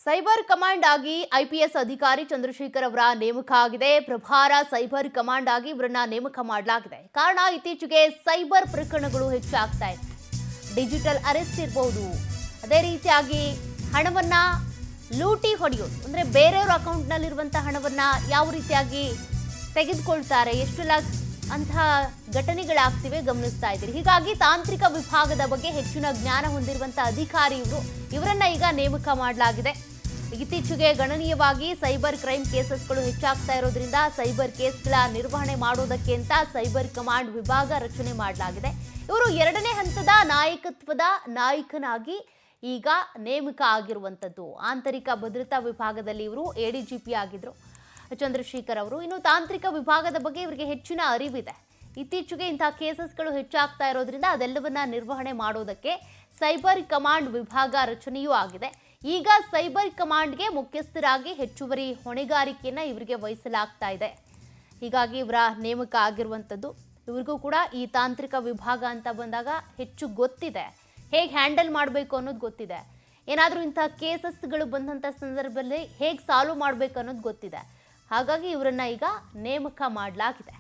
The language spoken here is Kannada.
ಸೈಬರ್ ಕಮಾಂಡ್ ಆಗಿ ಐಪಿಎಸ್ ಅಧಿಕಾರಿ ಚಂದ್ರಶೇಖರ್ ಅವರ ನೇಮಕ ಆಗಿದೆ. ಪ್ರಭಾರ ಸೈಬರ್ ಕಮಾಂಡ್ ಆಗಿ ಇವರನ್ನ ನೇಮಕ ಮಾಡಲಾಗಿದೆ. ಕಾರಣ ಇತ್ತೀಚೆಗೆ ಸೈಬರ್ ಪ್ರಕರಣಗಳು ಹೆಚ್ಚಾಗ್ತಾ ಇದೆ. ಡಿಜಿಟಲ್ ಅರೆಸ್ಟ್ ಇರಬಹುದು, ಅದೇ ರೀತಿಯಾಗಿ ಹಣವನ್ನ ಲೂಟಿ ಹೊಡೆಯೋದು, ಅಂದ್ರೆ ಬೇರೆಯವರ ಅಕೌಂಟ್ನಲ್ಲಿರುವಂತಹ ಹಣವನ್ನ ಯಾವ ರೀತಿಯಾಗಿ ತೆಗೆದುಕೊಳ್ತಾರೆ, ಎಷ್ಟೆಲ್ಲ ಅಂತಹ ಘಟನೆಗಳಾಗ್ತಿವೆ ಗಮನಿಸ್ತಾ ಇದ್ದೀರಿ. ಹೀಗಾಗಿ ತಾಂತ್ರಿಕ ವಿಭಾಗದ ಬಗ್ಗೆ ಹೆಚ್ಚಿನ ಜ್ಞಾನ ಹೊಂದಿರುವಂತಹ ಅಧಿಕಾರಿ ಇವರನ್ನ ಈಗ ನೇಮಕ ಮಾಡಲಾಗಿದೆ. ಇತ್ತೀಚೆಗೆ ಗಣನೀಯವಾಗಿ ಸೈಬರ್ ಕ್ರೈಮ್ ಕೇಸಸ್ಗಳು ಹೆಚ್ಚಾಗ್ತಾ ಇರೋದ್ರಿಂದ ಸೈಬರ್ ಕೇಸ್ಗಳ ನಿರ್ವಹಣೆ ಮಾಡೋದಕ್ಕೆ ಅಂತ ಸೈಬರ್ ಕಮಾಂಡ್ ವಿಭಾಗ ರಚನೆ ಮಾಡಲಾಗಿದೆ. ಇವರು 2ನೇ ಹಂತದ ನಾಯಕತ್ವದ ನಾಯಕನಾಗಿ ಈಗ ನೇಮಕ ಆಗಿರುವಂಥದ್ದು. ಆಂತರಿಕ ಭದ್ರತಾ ವಿಭಾಗದಲ್ಲಿ ಇವರು ಎಡಿಜಿಪಿ ಆಗಿದ್ರು ಚಂದ್ರಶೇಖರ್ ಅವರು. ಇನ್ನು ತಾಂತ್ರಿಕ ವಿಭಾಗದ ಬಗ್ಗೆ ಇವರಿಗೆ ಹೆಚ್ಚಿನ ಅರಿವಿದೆ. ಇತ್ತೀಚೆಗೆ ಇಂತಹ ಕೇಸಸ್ಗಳು ಹೆಚ್ಚಾಗ್ತಾ ಇರೋದ್ರಿಂದ ಅದೆಲ್ಲವನ್ನ ನಿರ್ವಹಣೆ ಮಾಡೋದಕ್ಕೆ ಸೈಬರ್ ಕಮಾಂಡ್ ವಿಭಾಗ ರಚನೆಯೂ ಆಗಿದೆ. ಈಗ ಸೈಬರ್ ಕಮಾಂಡ್ಗೆ ಮುಖ್ಯಸ್ಥರಾಗಿ ಹೆಚ್ಚುವರಿ ಹೊಣೆಗಾರಿಕೆಯನ್ನು ಇವರಿಗೆ ವಹಿಸಲಾಗ್ತಾ ಇದೆ. ಹೀಗಾಗಿ ಇವರ ನೇಮಕ ಆಗಿರುವಂಥದ್ದು. ಇವ್ರಿಗೂ ಕೂಡ ಈ ತಾಂತ್ರಿಕ ವಿಭಾಗ ಅಂತ ಬಂದಾಗ ಹೆಚ್ಚು ಗೊತ್ತಿದೆ, ಹೇಗೆ ಹ್ಯಾಂಡಲ್ ಮಾಡಬೇಕು ಅನ್ನೋದು ಗೊತ್ತಿದೆ. ಏನಾದರೂ ಇಂತಹ ಕೇಸಸ್ಗಳು ಬಂದಂಥ ಸಂದರ್ಭದಲ್ಲಿ ಹೇಗೆ ಸಾಲ್ವ್ ಮಾಡಬೇಕು ಅನ್ನೋದು ಗೊತ್ತಿದೆ. ಹಾಗಾಗಿ ಇವರನ್ನ ಈಗ ನೇಮಕ ಮಾಡಲಾಗಿದೆ.